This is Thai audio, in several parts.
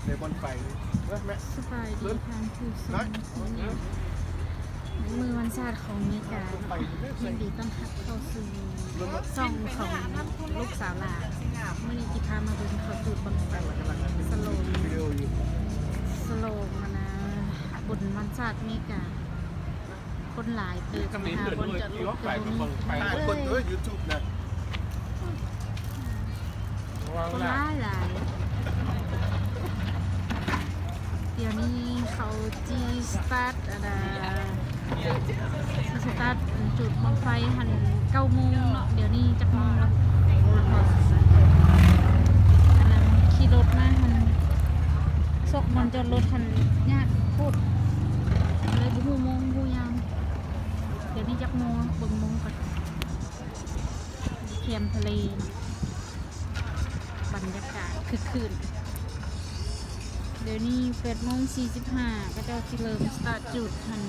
ในบนไฟแม่ สบายดีทางผู้ชมมือวันศาสตร์ของอเมริกายินดีต้อนรับเข้าสู่ซ่องของลูกสาวลาเมื่อนี้จิพามาดูเขาจูดบังไฟสโลมมานะบุญวันศาสตร์อเมริกาคนหลายตื่นมาหาบนจอดรถไปคนด้วยยูทูบนะคนหลายเดี๋ยวนี้เขาจีสตาร์ทจุดบังไฟหัน9 โมงเนาะเดี๋ยวนี้จักโมงแล้วอันนั้นขี่รถมาหันซกมันจอดรถหันยากพูดเลยบูโมงบูยามเดี๋ยวนี้จักโมงเบิ่งโมงก่อนเทียมทะเลบรรยากาศคึกคืนเดี๋ยวนี้8:45ก็จะเริ่มสตาร์ทจุดทัน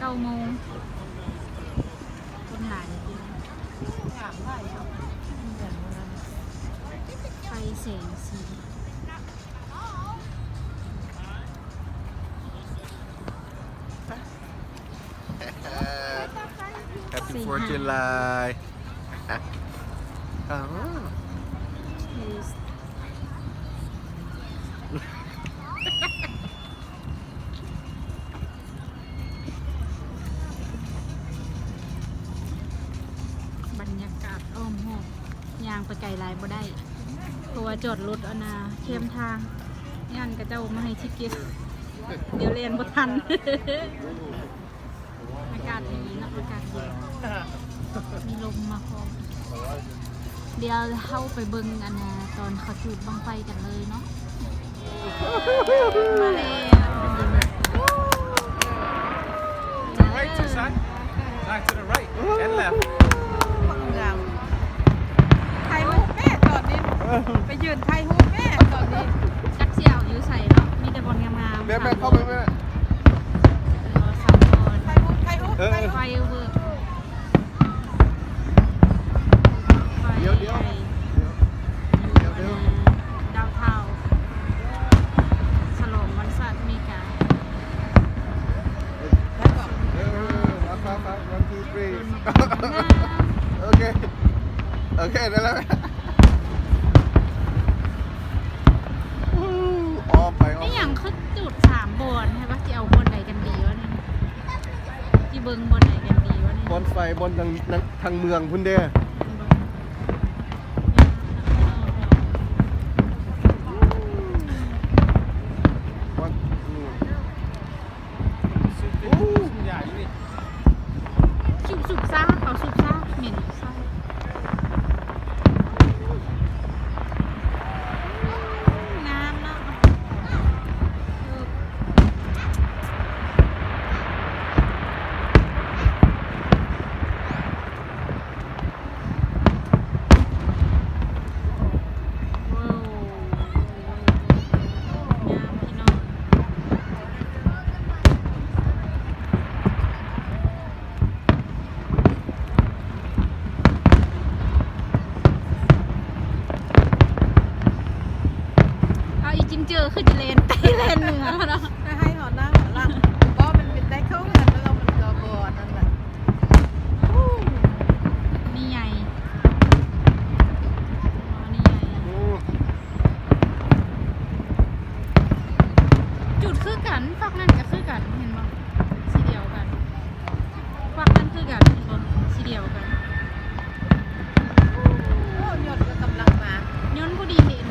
9 โมงคนหลายจริงไฟแสงสี Happy 4th of July บรรยากาศอ้อมหอบยางไปไกลลายบ่ได้ตัวจอดรถเอานาเข้มทางยันกระเจ้ามาให้ทิเก็ตเดี๋ยวเรียนบ่ทัน อากาศดีนะอากาศดีมีลมมาคอมเดี๋ยวเข้าไปเบิ่งอันนะตอนเขาจุดบังไฟกันเลยเนาะมาแล้ว To the right, too, son. Back to the right and left. ไทยฮูกแม่ตอนนี้ไปยืนไทยฮูกแม่ตอนนี้ จักเสี่ยวอยู่ใส่เนาะมีแต่บอลงามๆ แม่เข้าไปแม่ สามคน ไทยฮูกไทยฮูกไทย ไฟ ฮูก เวิร์กไฟ เดี๋ยวดาวเทาฉลองวันศาสตร์อเมริกา ครับ 1 2 3 โอเคได้แล้วอ้อมไป ไอ้อย่างคือจุด3 บอนใช่ปะที่เอาบอนใดกันดีวะเนี่ยที่เบิ้งบอนใดกันดีวะเนี่ย บนไฟบนทางเมืองพุ่นเด้สุกซ่าเขาสุกซ่าเหม็นซ่าน้ำเนาะว้าวน้ำพี่น้องจิมเจอคือจะเลนไปเลนเหนือแล้วเนาะ ถ้าให้หอหน้าหอหลังก็มันเป็นได้เข้ากันแล้วมันก็บอดนั่นแหละ นี่ใหญ่นี่ใหญ่จุดคือกันฝักนั่นก็คือกันเห็นบ่สีเดียวกันฝักนั่นคือกันเห็นบ่สีเดียวกัน โอ้ยนต์ก็กำลังมา ย้อนผู้ดีเห็น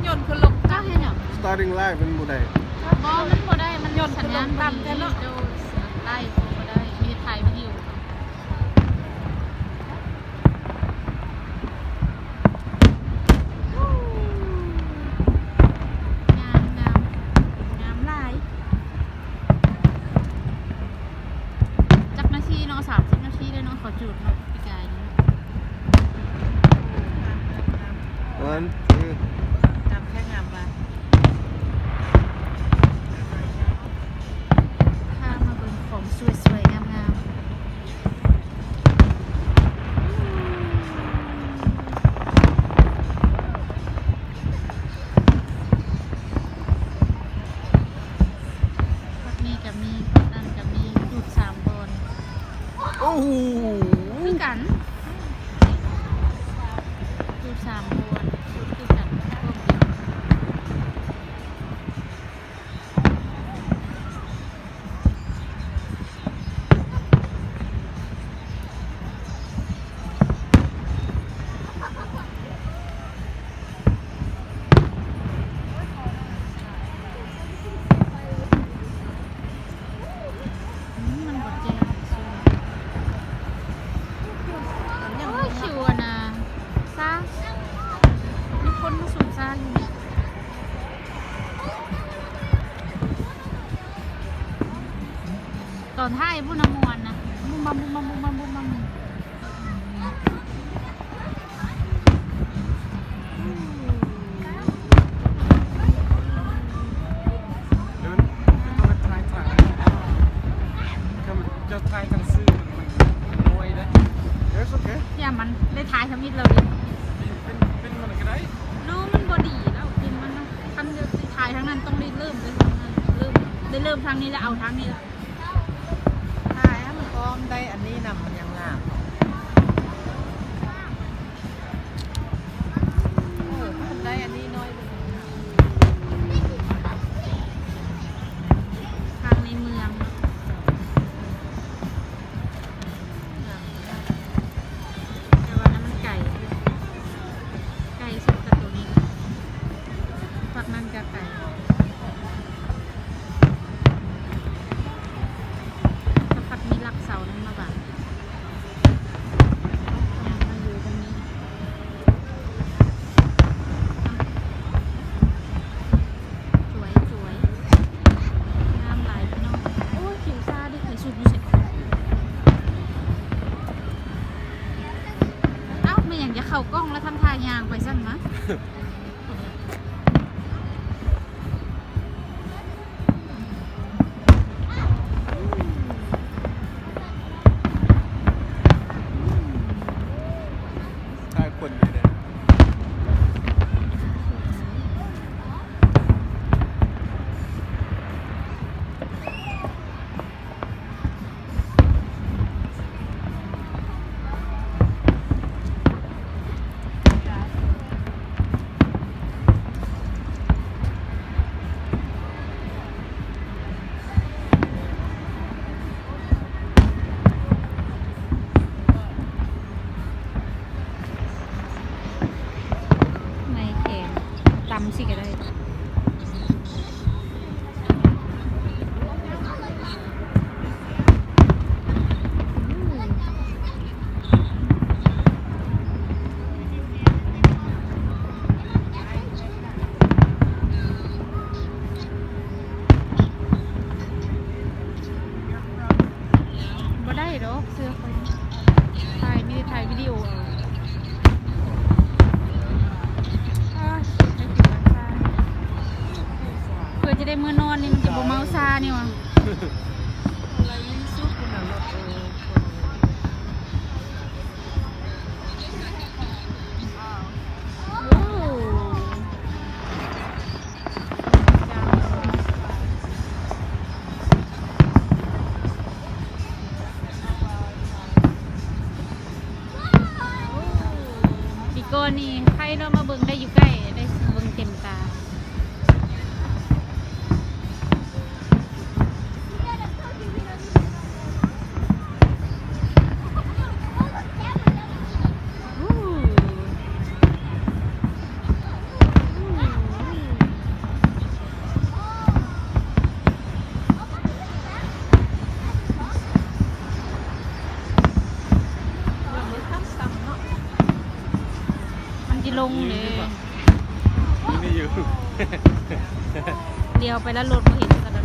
ยนต์คือลง ก็เห็นอย่าง starting line เป็นบุได้ บ่มันบ่ได้มันสัญญาณบ่ดีเจ้าไล่บ่ได้มีถ่ายวิดีโอ งามหลายจักนาทีเนาะ30 นาทีเลยเนาะขอจุดเนาะพี่กายนี่ 1 งามแค่งามมา ถ้ามาเบิ่งของสวยๆงามๆ โอ้โห คือกันดูสามบวนคือกันพวกเดียวมันบดเจนสูง มันยัง โอ้ยชิวอะนะซ่ามีคนมาสูบซ่าอยู่นี่ตอนท้ายผู้นำมวนนะบุ้มบัมบุ้มบัมบุ้มบัมบุ้มบัม เดินต้องไปถ่ายทางก็มันจะถ่ายทางซื้อมันรวยนะ yes okay อย่ามันได้ท้ายทำมิดเราดิ เป็นมันก็ได้ น้องมันบอดีแล้วกินมันนะทำจะท้ายทางนั้นต้องได้เริ่มเลยทางนั้นเริ่มได้เริ่มทางนี้แล้วเอาทางนี้แล้ว ถ่ายให้มันพร้อมได้อันนี้นำมันยังงามถ้ามันได้อันนี้น้อยไป ทางในเมืองแต่ว่านั้นมันไก่สุดกับตัวนี้ฝักนั่นกับไก่สักพักมีหลักเสานั้นมาบังมาอยู่ตรงนี้สวยสวยงามหลายพี่น้องโอ้ยผิวซ่าดิใครสูบอยู่เสร็จเอ้าไม่อย่างจะเข้ากล้องแล้วทำทายางไปสั้นมะ ถ่ายคนอยู่เนี่ย ในแขนตำสิก็ได้บ่ได้ดอกเสื้อคนถ่ายไม่ได้ถ่ายวิดีโอเอาอ้าวให้ผิวมันซ่าเพื่อจะได้มื้อนอนนี่มันจะบ่เมาซ่านี่วะ อะไรซุปคุณน่ะรถคนโอ้ปีก่อนนี่ใครเนาะมาเบิ่งได้อยู่ใกล้ได้เบิ่งเต็มตา เราไม่ทำซ้ำเนาะ มันจะลงเลย นี่อยู่ เดียวไปแล้วรถมาเห็นกันแล้ว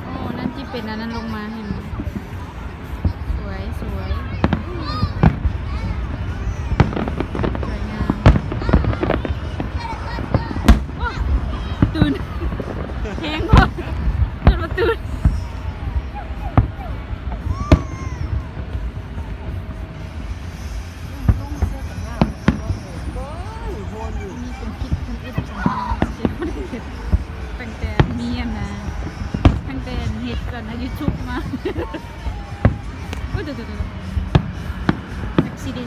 โอ้ นั่นที่เป็นอันนั้นลงมาเห็นไหมสวยสวยสวยงามโอ้ ตื่นแห้งพอจนมาตื่น ต้องเสื้อกันหนาว มีเป็นคิดเป็นเอ็ดของเจ็บไม่ได้เห็ดตั้งแต่เมียนะตั้งแต่เห็ดก่อนนะยูทูบมาโอ้ยเดี๋ยวอุบิเหตุ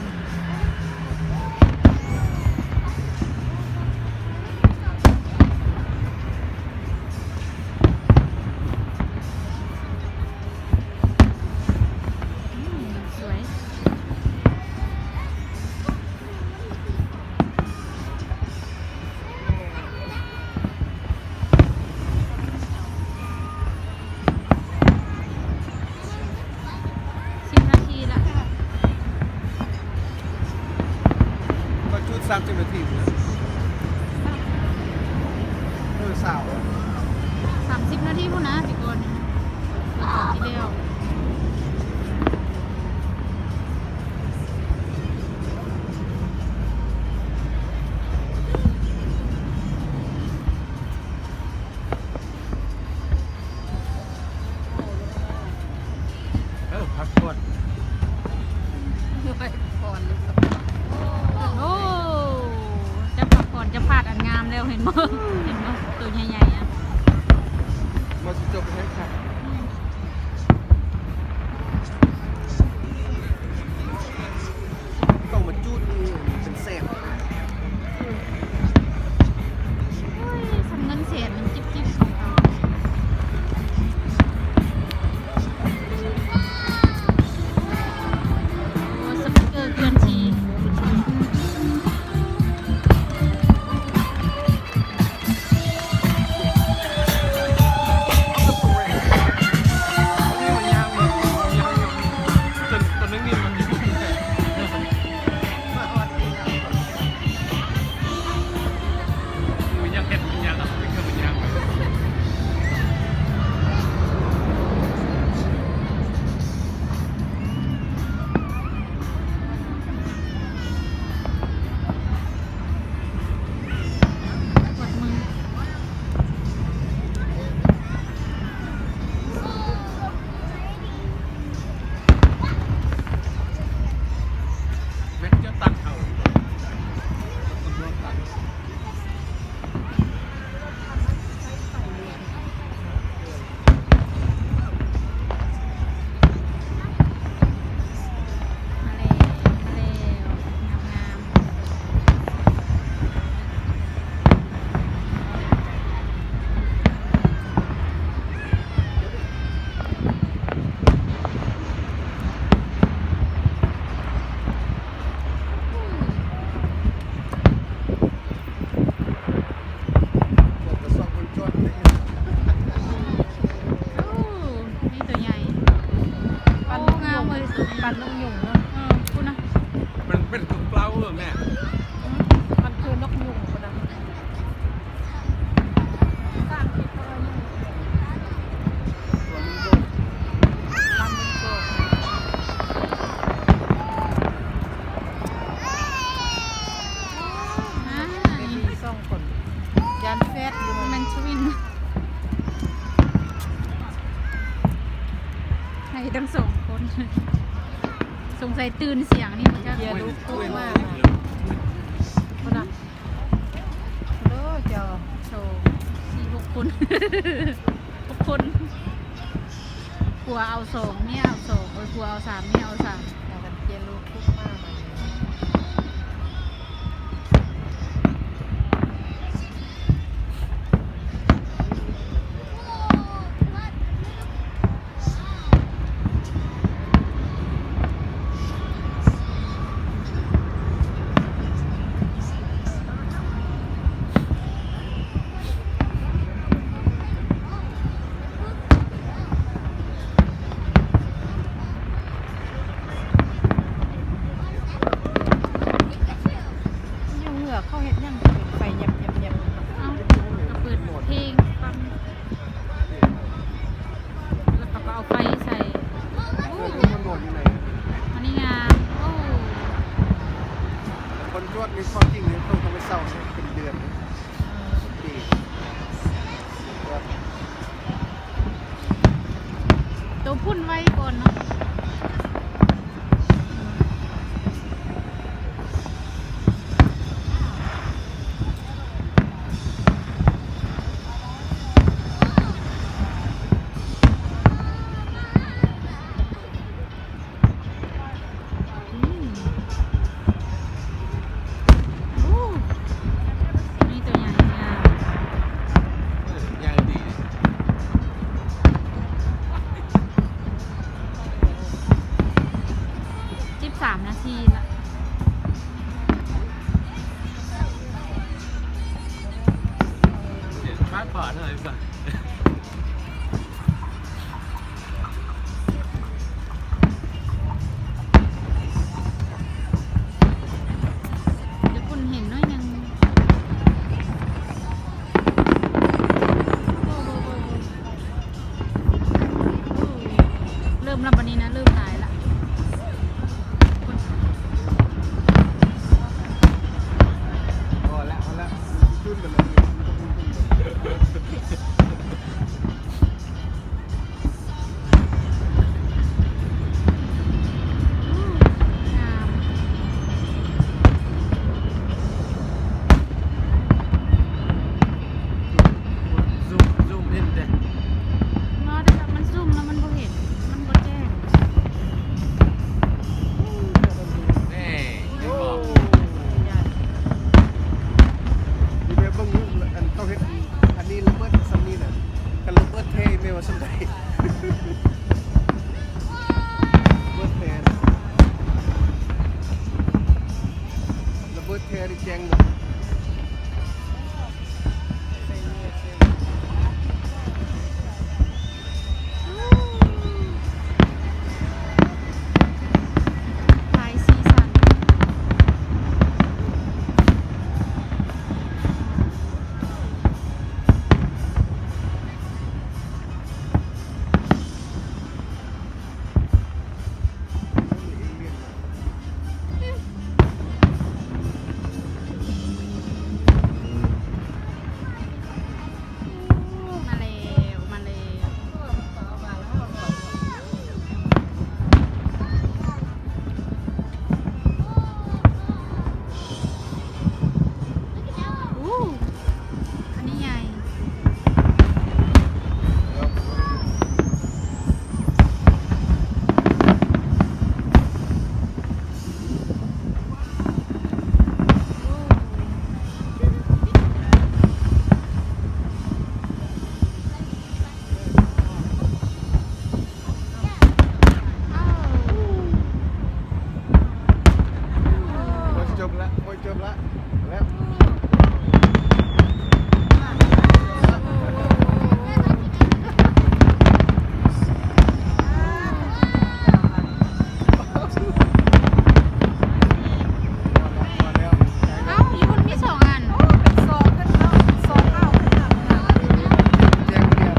สวย10 นาทีละ ก็จุด30 นาทีนะสาว 30 นาทีพูดนะพี่กนที่เดียว พักก่อน ไปก่อนเลย โอ้จะพักผ่อนจะพลาดอันงามแล้วเห็นมั้ยเห็นมั้ยตัวใหญ่ๆอ่ะ มาสิจบให้ค่ะต้องมาจุดเป็นแสน โอ้ยสำเงินเสียมันจิ๊บของเขาโอ้สปิเกอร์เกินทีปวดมือ แม็กจะตัดเอา มาแล้วมาแล้วงามบอกจะสองคนจดเลย ๆโอ้นี่ตัวใหญ่ ปัน โอ้ ลูก งามเลย ปันลูกยุงเนาะ คุณนะ มันเป็นถุงเปล่าเหรอแม่ มันคือนกยุงคนนั้นสร้างคิดว่ายุงลำมันโกง อ่า ไม่มีซ่องคนยันแฟดอยู่ แมนชวินให้ทั้งสองคน สงสัยตื่นเสียงนี่มันจะ เยียลูกคู่มากคนน่ะโอ้เจ้า โชว์4-6 คน 6 คนผัวเอา2เมียเอา2โอ้ยผัวเอา3เมียเอา3 อยากกันเยียลูกคู่มาก พุ่นไว้ก่อนเนาะโอ้นี่ตัวใหญ่งาม ยังดี 13 นาทีละ บ้านป่าเท่าไหร่สัก เดี๋ยวคุณเห็นน้อยยังโอ้โหเริ่มแล้ววันนี้นะเริ่มตายละคุณ พอแล้วขึ้นกันเลย งาม ซูมเห็นเด็ก รอได้แล้วมันซุ่มแล้วมันบ่เห็นมันบ่แจ้ง แน่ยังบอก ใหญ่ มีแบบบางอันเขาเห็นอันนี้ระเบิดซัมนี่น่ะกันระเบิดเท่ไม่ว่าซัมใดระเบิดเท่ระเบิดเท่ที่แจ้งหมด ไฟสีสันมาแล้วมาแล้วอู้อันนี้ใหญ่ หมดจบละแล้ว เอ้าอยู่บนมีสองอัน เป็นโซนขึ้นเนาะโซนเข้าขึ้นหลังนะ แจ้งเนี่ย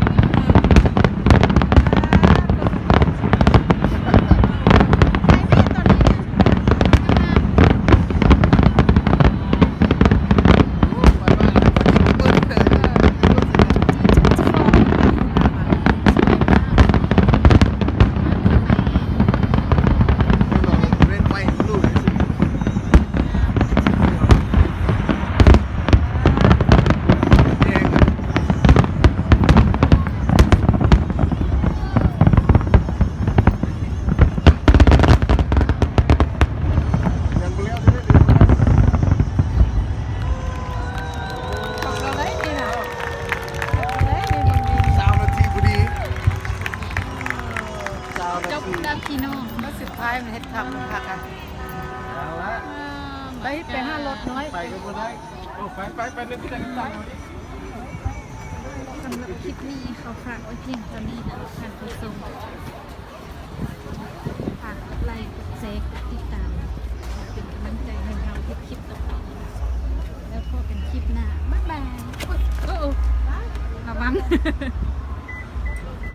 เราได้ดีนะได้ดี เจ้าดับพี่น้อง แล้วสุดท้ายมันเฮ็ดทำมันคักอ่ะไปห้ารถน้อย ไปก็ไม่ได้โอ้ไปเรื่องที่ไหนก็ตาม สำหรับคลิปนี้เขาฝากไว้เพียงเท่านี้นะท่านผู้ชมฝากกดไลค์กดแชร์กดติดตามเป็นกำลังใจให้เราทุกคลิปต่อไปแล้วพบกันคลิปหน้าบ๊ายบายโอ้ระวัง